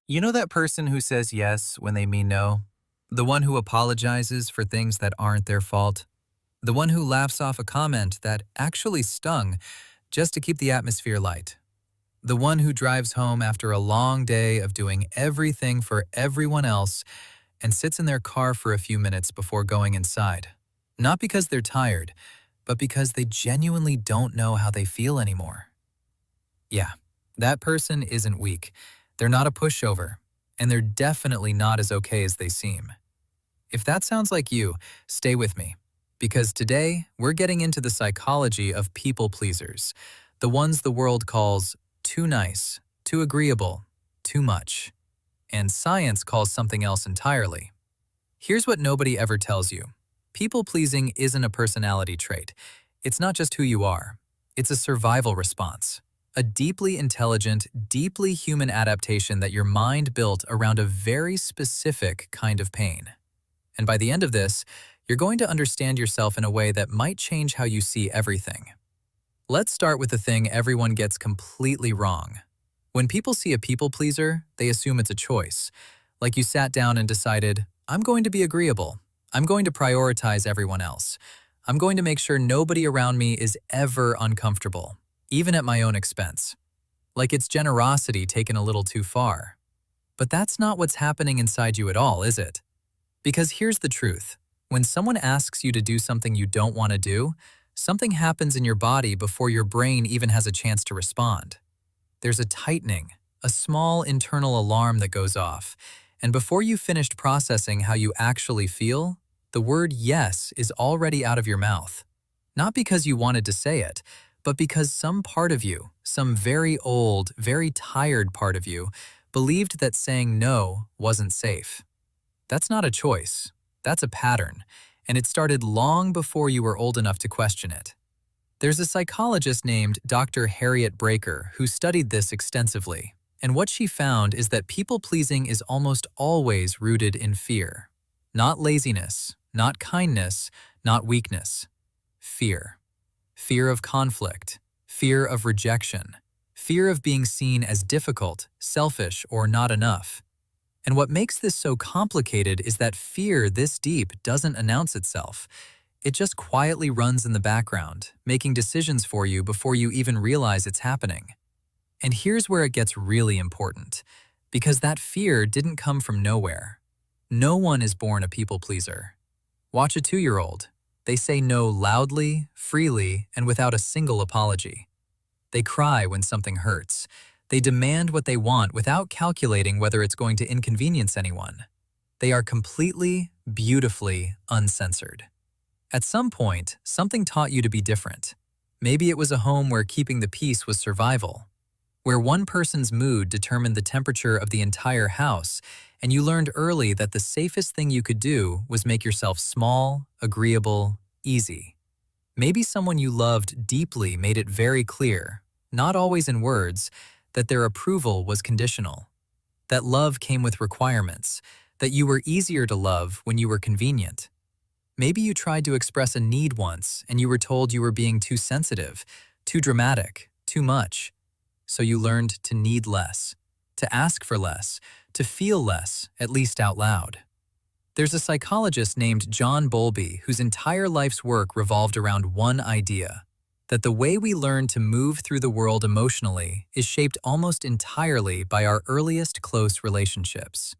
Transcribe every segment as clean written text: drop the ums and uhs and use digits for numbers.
You know that person who says yes when they mean no? The one who apologizes for things that aren't their fault? The one who laughs off a comment that actually stung just to keep the atmosphere light? The one who drives home after a long day of doing everything for everyone else and sits in their car for a few minutes before going inside? Not because they're tired, but because they genuinely don't know how they feel anymore. Yeah, that person isn't weak. They're not a pushover, and they're definitely not as okay as they seem. If that sounds like you, stay with me, because today we're getting into the psychology of people pleasers, the ones the world calls too nice, too agreeable, too much, and science calls something else entirely. Here's what nobody ever tells you. People pleasing isn't a personality trait. It's not just who you are. It's a survival response. A deeply intelligent, deeply human adaptation that your mind built around a very specific kind of pain. And by the end of this, you're going to understand yourself in a way that might change how you see everything. Let's start with the thing everyone gets completely wrong. When people see a people pleaser, they assume it's a choice. Like you sat down and decided, I'm going to be agreeable. I'm going to prioritize everyone else. I'm going to make sure nobody around me is ever uncomfortable, even at my own expense. Like it's generosity taken a little too far. But that's not what's happening inside you at all, is it? Because here's the truth. When someone asks you to do something you don't want to do, something happens in your body before your brain even has a chance to respond. There's a tightening, a small internal alarm that goes off, and before you finished processing how you actually feel, the word yes is already out of your mouth. Not because you wanted to say it, but because some part of you, some very old, very tired part of you, believed that saying no wasn't safe. That's not a choice. That's a pattern, and it started long before you were old enough to question it. There's a psychologist named Dr. Harriet Breaker who studied this extensively, and what she found is that people-pleasing is almost always rooted in fear. Not laziness, not kindness, not weakness. Fear. Fear of conflict, fear of rejection, fear of being seen as difficult, selfish, or not enough. And what makes this so complicated is that fear this deep doesn't announce itself. It just quietly runs in the background, making decisions for you before you even realize it's happening. And here's where it gets really important, because that fear didn't come from nowhere. No one is born a people pleaser. Watch a 2-year-old. They say no loudly, freely, and without a single apology. They cry when something hurts. They demand what they want without calculating whether it's going to inconvenience anyone. They are completely, beautifully uncensored. At some point, something taught you to be different. Maybe it was a home where keeping the peace was survival, where one person's mood determined the temperature of the entire house, and you learned early that the safest thing you could do was make yourself small, agreeable, easy. Maybe someone you loved deeply made it very clear, not always in words, that their approval was conditional, that love came with requirements, that you were easier to love when you were convenient. Maybe you tried to express a need once and you were told you were being too sensitive, too dramatic, too much. So you learned to need less, to ask for less, to feel less, at least out loud. There's a psychologist named John Bowlby whose entire life's work revolved around one idea: that the way we learn to move through the world emotionally is shaped almost entirely by our earliest close relationships.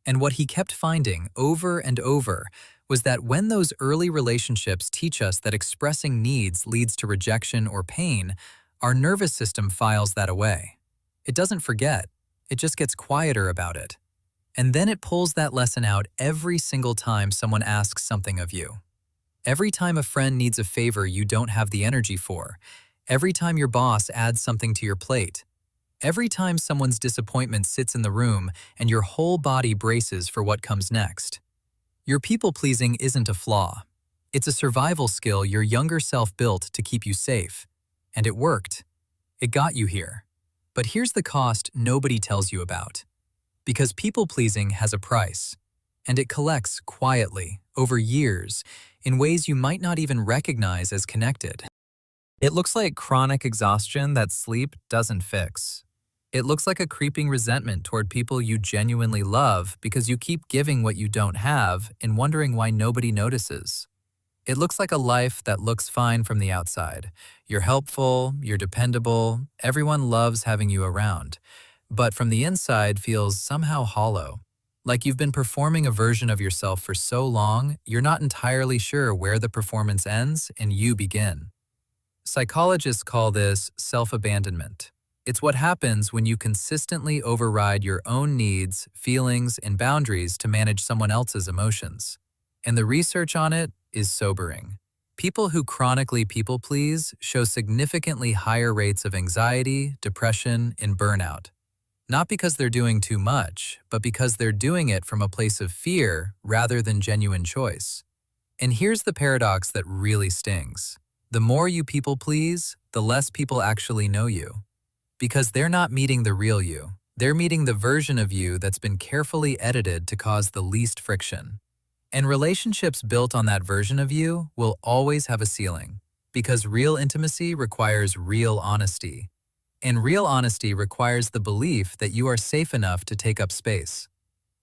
And what he kept finding over and over was that when those early relationships teach us that expressing needs leads to rejection or pain, our nervous system files that away. It doesn't forget, it just gets quieter about it. And then it pulls that lesson out every single time someone asks something of you. Every time a friend needs a favor you don't have the energy for, every time your boss adds something to your plate, every time someone's disappointment sits in the room and your whole body braces for what comes next. Your people-pleasing isn't a flaw. It's a survival skill your younger self built to keep you safe. And it worked. It got you here. But here's the cost nobody tells you about. Because people-pleasing has a price, and it collects quietly, over years, in ways you might not even recognize as connected. It looks like chronic exhaustion that sleep doesn't fix. It looks like a creeping resentment toward people you genuinely love because you keep giving what you don't have and wondering why nobody notices. It looks like a life that looks fine from the outside. You're helpful, you're dependable, everyone loves having you around, but from the inside feels somehow hollow. Like you've been performing a version of yourself for so long, you're not entirely sure where the performance ends and you begin. Psychologists call this self-abandonment. It's what happens when you consistently override your own needs, feelings, and boundaries to manage someone else's emotions. And the research on it is sobering. People who chronically people-please show significantly higher rates of anxiety, depression, and burnout. Not because they're doing too much, but because they're doing it from a place of fear rather than genuine choice. And here's the paradox that really stings. The more you people please, the less people actually know you. Because they're not meeting the real you. They're meeting the version of you that's been carefully edited to cause the least friction. And relationships built on that version of you will always have a ceiling. Because real intimacy requires real honesty. And real honesty requires the belief that you are safe enough to take up space.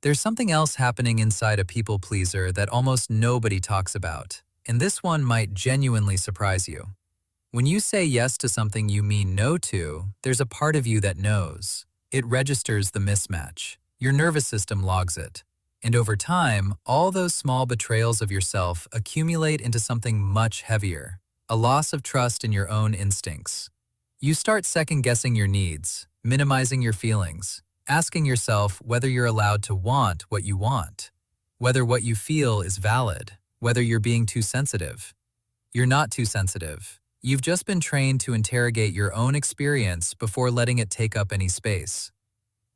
There's something else happening inside a people pleaser that almost nobody talks about, and this one might genuinely surprise you. When you say yes to something you mean no to, there's a part of you that knows. It registers the mismatch. Your nervous system logs it. And over time, all those small betrayals of yourself accumulate into something much heavier, a loss of trust in your own instincts. You start second-guessing your needs, minimizing your feelings, asking yourself whether you're allowed to want what you want, whether what you feel is valid, whether you're being too sensitive. You're not too sensitive. You've just been trained to interrogate your own experience before letting it take up any space.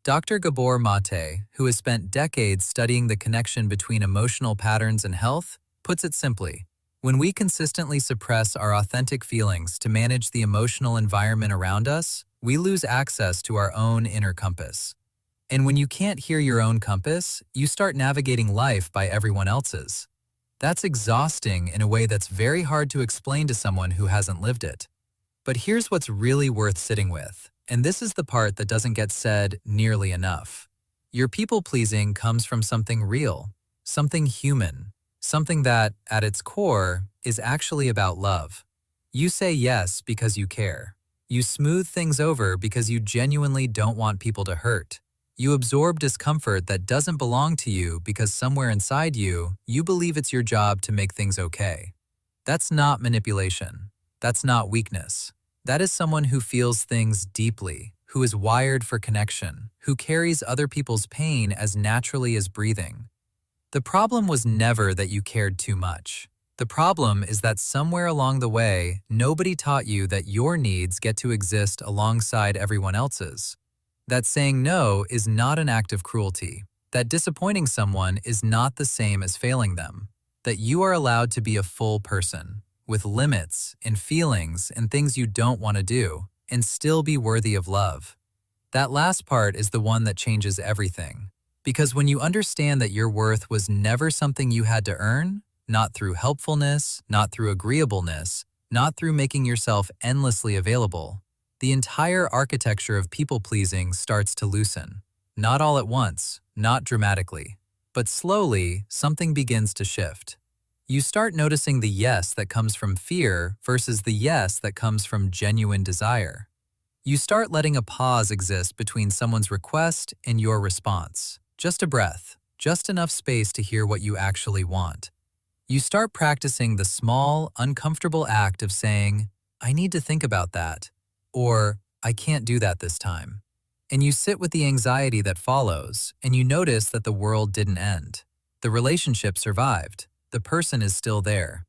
Dr. Gabor Mate, who has spent decades studying the connection between emotional patterns and health, puts it simply: when we consistently suppress our authentic feelings to manage the emotional environment around us, we lose access to our own inner compass. And when you can't hear your own compass, you start navigating life by everyone else's. That's exhausting in a way that's very hard to explain to someone who hasn't lived it. But here's what's really worth sitting with, and this is the part that doesn't get said nearly enough. Your people-pleasing comes from something real, something human, something that, at its core, is actually about love. You say yes because you care. You smooth things over because you genuinely don't want people to hurt. You absorb discomfort that doesn't belong to you because somewhere inside you, you believe it's your job to make things okay. That's not manipulation. That's not weakness. That is someone who feels things deeply, who is wired for connection, who carries other people's pain as naturally as breathing. The problem was never that you cared too much. The problem is that somewhere along the way, nobody taught you that your needs get to exist alongside everyone else's. That saying no is not an act of cruelty. That disappointing someone is not the same as failing them. That you are allowed to be a full person, with limits and feelings and things you don't want to do, and still be worthy of love. That last part is the one that changes everything. Because when you understand that your worth was never something you had to earn, not through helpfulness, not through agreeableness, not through making yourself endlessly available, the entire architecture of people-pleasing starts to loosen. Not all at once, not dramatically, but slowly, something begins to shift. You start noticing the yes that comes from fear versus the yes that comes from genuine desire. You start letting a pause exist between someone's request and your response. Just a breath, just enough space to hear what you actually want. You start practicing the small, uncomfortable act of saying, "I need to think about that," or "I can't do that this time." And you sit with the anxiety that follows, and you notice that the world didn't end. The relationship survived. The person is still there.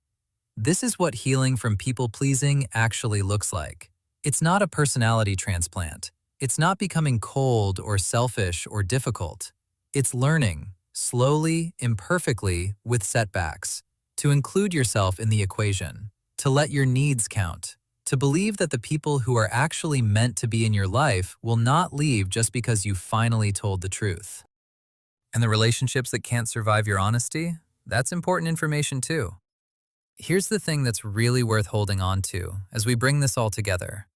This is what healing from people-pleasing actually looks like. It's not a personality transplant. It's not becoming cold or selfish or difficult. It's learning, slowly, imperfectly, with setbacks, to include yourself in the equation, to let your needs count, to believe that the people who are actually meant to be in your life will not leave just because you finally told the truth. And the relationships that can't survive your honesty? That's important information too. Here's the thing that's really worth holding on to as we bring this all together.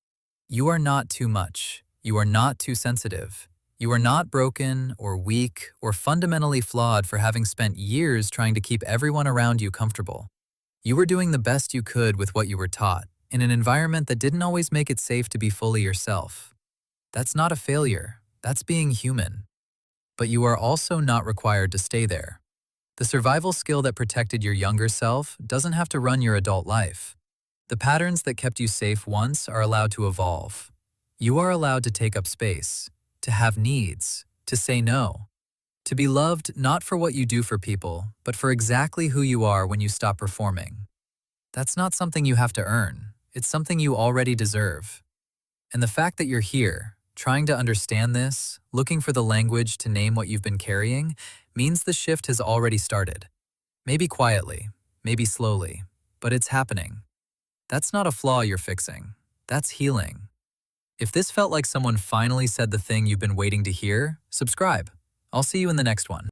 You are not too much. You are not too sensitive. You are not broken or weak or fundamentally flawed for having spent years trying to keep everyone around you comfortable. You were doing the best you could with what you were taught, in an environment that didn't always make it safe to be fully yourself. That's not a failure. That's being human. But you are also not required to stay there. The survival skill that protected your younger self doesn't have to run your adult life. The patterns that kept you safe once are allowed to evolve. You are allowed to take up space, to have needs, to say no, to be loved not for what you do for people, but for exactly who you are when you stop performing. That's not something you have to earn. It's something you already deserve. And the fact that you're here, trying to understand this, looking for the language to name what you've been carrying, means the shift has already started. Maybe quietly, maybe slowly, but it's happening. That's not a flaw you're fixing. That's healing. If this felt like someone finally said the thing you've been waiting to hear, subscribe. I'll see you in the next one.